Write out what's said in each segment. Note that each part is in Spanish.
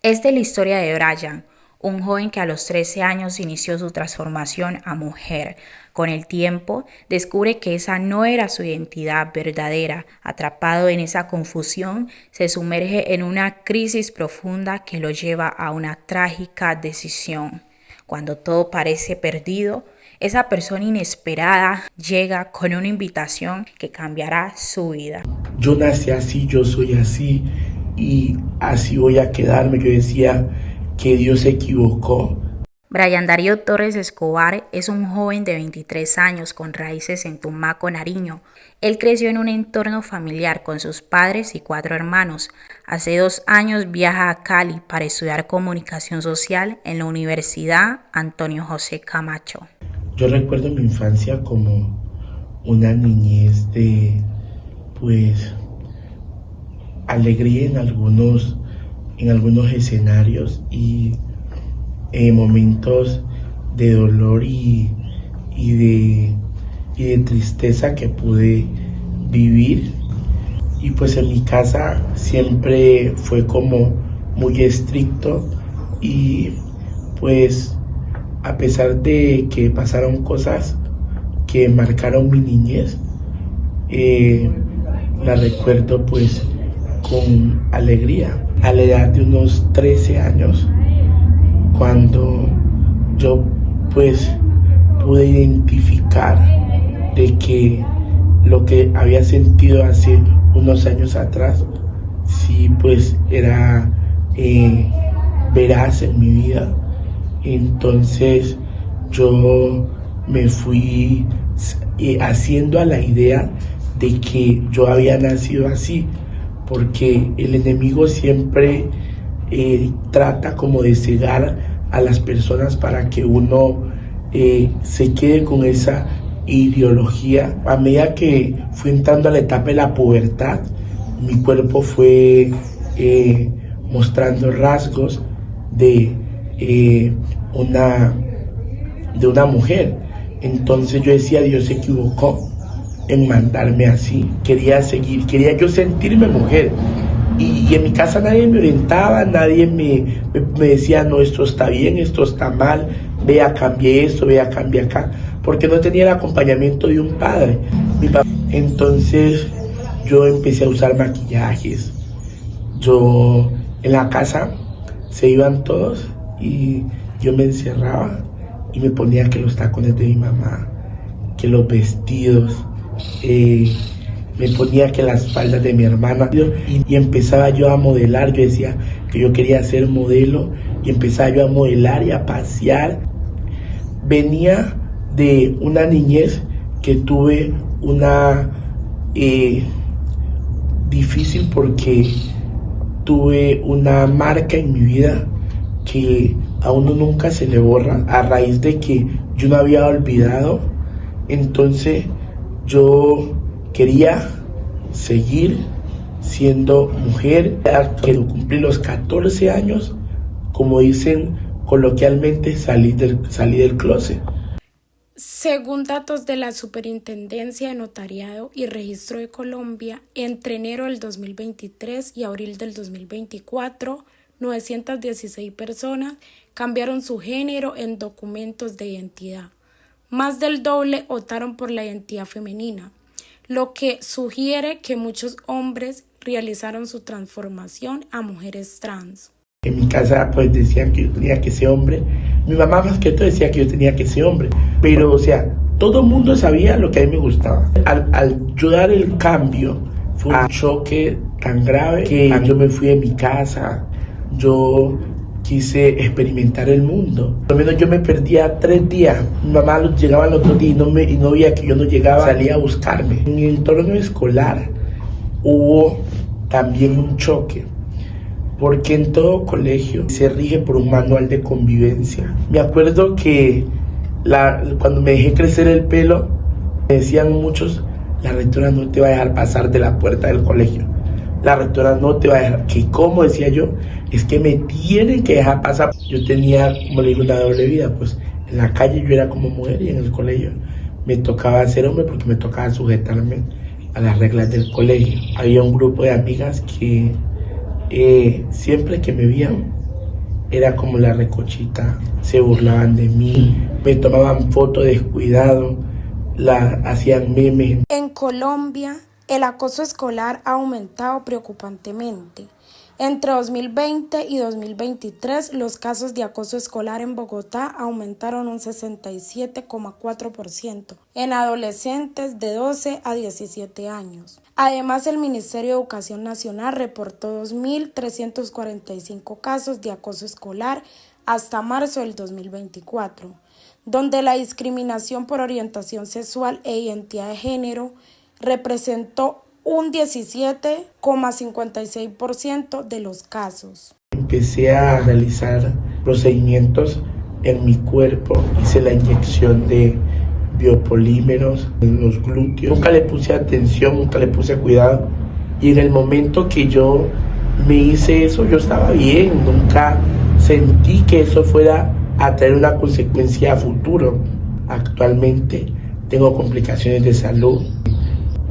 Esta es la historia de Brian, un joven que a los 13 años inició su transformación a mujer. Con el tiempo, descubre que esa no era su identidad verdadera. Atrapado en esa confusión, se sumerge en una crisis profunda que lo lleva a una trágica decisión. Cuando todo parece perdido, esa persona inesperada llega con una invitación que cambiará su vida. Yo nací así, yo soy así y así voy a quedarme. Yo decía que Dios se equivocó. Brian Darío Torres Escobar es un joven de 23 años con raíces en Tumaco, Nariño. Él creció en un entorno familiar con sus padres y 4 hermanos. Hace 2 años viaja a Cali para estudiar comunicación social en la Universidad Antonio José Camacho. Yo recuerdo mi infancia como una niñez de, alegría en algunos escenarios y momentos de dolor y de tristeza que pude vivir. Y pues en mi casa siempre fue como muy estricto y pues a pesar de que pasaron cosas que marcaron mi niñez, la recuerdo pues con alegría. A la edad de unos 13 años, cuando yo pues pude identificar de que lo que había sentido hace unos años atrás, sí pues era veraz en mi vida. Entonces yo me fui haciendo a la idea de que yo había nacido así, porque el enemigo siempre trata como de cegar a las personas para que uno se quede con esa ideología. A medida que fui entrando a la etapa de la pubertad, mi cuerpo fue mostrando rasgos de una mujer. Entonces yo decía, Dios se equivocó en mandarme así. Quería yo sentirme mujer. Y en mi casa nadie me orientaba, nadie me decía, no, esto está bien, esto está mal, vea, cambie esto, vea, cambie acá, porque no tenía el acompañamiento de un padre. Entonces yo empecé a usar maquillajes. Yo en la casa se iban todos y yo me encerraba y me ponía que los tacones de mi mamá, que los vestidos, me ponía que las faldas de mi hermana y empezaba yo a modelar. Yo decía que yo quería ser modelo y empezaba yo a modelar y a pasear. Venía de una niñez que tuve una difícil, porque tuve una marca en mi vida que a uno nunca se le borra, a raíz de que yo no había olvidado. Entonces yo quería seguir siendo mujer. Que cumplí los 14 años, como dicen coloquialmente, salí del closet. Según datos de la Superintendencia de Notariado y Registro de Colombia, entre enero del 2023 y abril del 2024, 916 personas cambiaron su género en documentos de identidad. Más del doble optaron por la identidad femenina, lo que sugiere que muchos hombres realizaron su transformación a mujeres trans. En mi casa pues decían que yo tenía que ser hombre. Mi mamá más que todo decía que yo tenía que ser hombre. Pero o sea, todo el mundo sabía lo que a mí me gustaba. Al yo dar el cambio, fue un choque tan grave que yo me fui de mi casa. Yo quise experimentar el mundo. Por lo menos yo me perdía 3 días. Mi mamá llegaba al otro día y no veía que yo no llegaba, salía a buscarme. En mi entorno escolar hubo también un choque, porque en todo colegio se rige por un manual de convivencia. Me acuerdo que cuando me dejé crecer el pelo, me decían muchos, la rectora no te va a dejar pasar de la puerta del colegio. La rectora no te va a dejar. ¿Qué? ¿Cómo? Decía yo, es que me tienen que dejar pasar. Yo tenía, como le digo, una doble vida. Pues en la calle yo era como mujer y en el colegio me tocaba ser hombre, porque me tocaba sujetarme a las reglas del colegio. Había un grupo de amigas que siempre que me veían era como la recochita, se burlaban de mí, me tomaban fotos descuidado, hacían memes. En Colombia, el acoso escolar ha aumentado preocupantemente. Entre 2020 y 2023, los casos de acoso escolar en Bogotá aumentaron un 67,4% en adolescentes de 12 a 17 años. Además, el Ministerio de Educación Nacional reportó 2.345 casos de acoso escolar hasta marzo del 2024, donde la discriminación por orientación sexual e identidad de género representó un 17,56% de los casos. Empecé a realizar procedimientos en mi cuerpo, hice la inyección de biopolímeros en los glúteos. Nunca le puse atención, nunca le puse cuidado. Y en el momento que yo me hice eso, yo estaba bien, nunca sentí que eso fuera a tener una consecuencia a futuro. Actualmente tengo complicaciones de salud.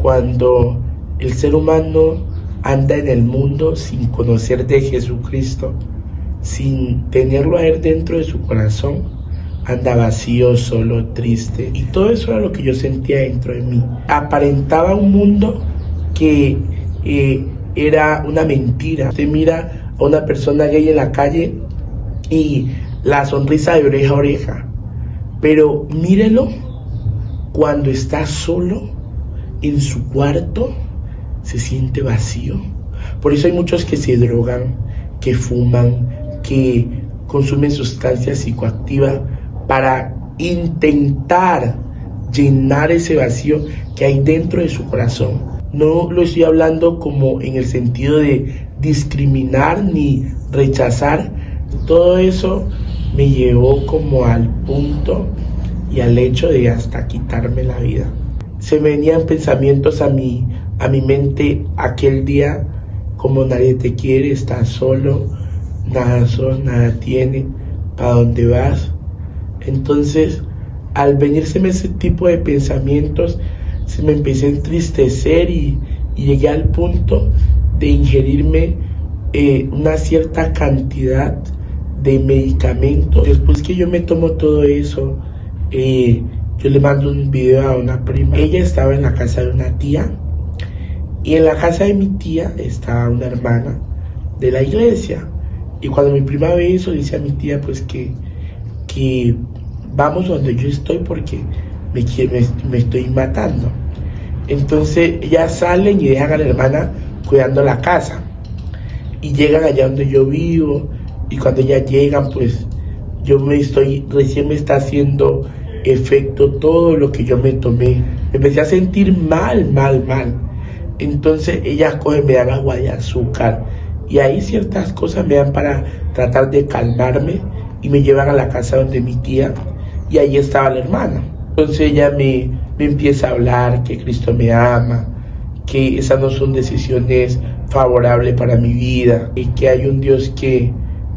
Cuando el ser humano anda en el mundo sin conocer de Jesucristo, sin tenerlo a Él dentro de su corazón, anda vacío, solo, triste. Y todo eso era lo que yo sentía dentro de mí. Aparentaba un mundo que era una mentira. Usted mira a una persona gay en la calle y la sonrisa de oreja a oreja. Pero mírelo cuando está solo en su cuarto, se siente vacío. Por eso hay muchos que se drogan, que fuman, que consumen sustancias psicoactivas para intentar llenar ese vacío que hay dentro de su corazón. No lo estoy hablando como en el sentido de discriminar ni rechazar. Todo eso me llevó como al punto y al hecho de hasta quitarme la vida. Se me venían pensamientos a mi mente aquel día, como nadie te quiere, estás solo, nada sos, nada tienes, ¿para dónde vas? Entonces, al venírseme ese tipo de pensamientos, se me empecé a entristecer y llegué al punto de ingerirme una cierta cantidad de medicamentos. Después que yo me tomo todo eso, yo le mando un video a una prima. Ella estaba en la casa de una tía y en la casa de mi tía estaba una hermana de la iglesia. Y cuando mi prima ve eso, le dice a mi tía pues que vamos donde yo estoy porque me estoy matando. Entonces ellas salen y dejan a la hermana cuidando la casa. Y llegan allá donde yo vivo y cuando ellas llegan pues recién me está haciendo efecto todo lo que yo me tomé. Me empecé a sentir mal. Entonces ellas cogen, me dan agua de azúcar y ahí ciertas cosas me dan para tratar de calmarme y me llevan a la casa donde mi tía y ahí estaba la hermana. Entonces ella me empieza a hablar que Cristo me ama, que esas no son decisiones favorables para mi vida y que hay un Dios que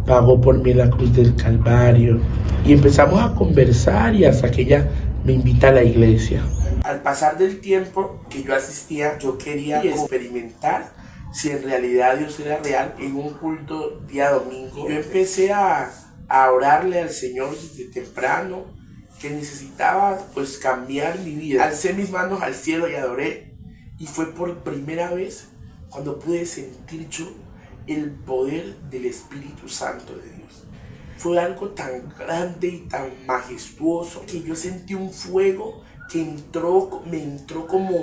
pagó por mí en la cruz del Calvario. Y empezamos a conversar y hasta que ella me invita a la iglesia. Al pasar del tiempo que yo asistía, yo quería experimentar si en realidad Dios era real en un culto día domingo. Yo empecé a orarle al Señor desde temprano, que necesitaba pues cambiar mi vida. Alcé mis manos al cielo y adoré. Y fue por primera vez cuando pude sentir yo el poder del Espíritu Santo de Dios. Fue algo tan grande y tan majestuoso que yo sentí un fuego que me entró como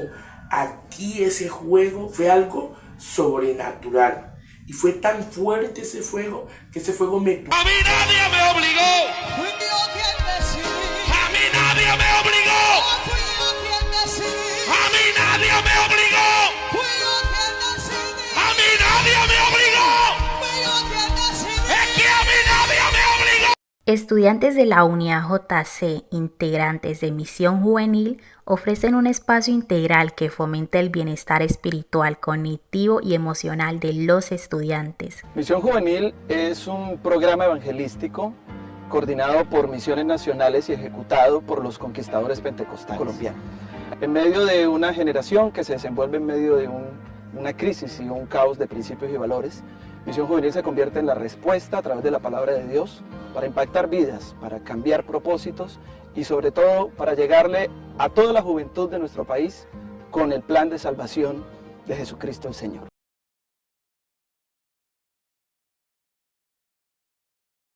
aquí ese fuego. Fue algo sobrenatural. Y fue tan fuerte ese fuego que ese fuego me... A mí nadie me obligó. Fui yo quien decidí. A mí nadie me obligó. Fui yo quien decidí. A mí nadie me obligó. Fui yo quien decidí. A mí nadie me obligó. Fui yo quien decidí. Es que a mí nadie me obligó. Estudiantes de la UniaJC, integrantes de Misión Juvenil, ofrecen un espacio integral que fomenta el bienestar espiritual, cognitivo y emocional de los estudiantes. Misión Juvenil es un programa evangelístico coordinado por misiones nacionales y ejecutado por los conquistadores pentecostales colombianos. En medio de una generación que se desenvuelve en medio de una crisis y un caos de principios y valores, Misión Juvenil se convierte en la respuesta a través de la palabra de Dios para impactar vidas, para cambiar propósitos y sobre todo para llegarle a toda la juventud de nuestro país con el plan de salvación de Jesucristo el Señor.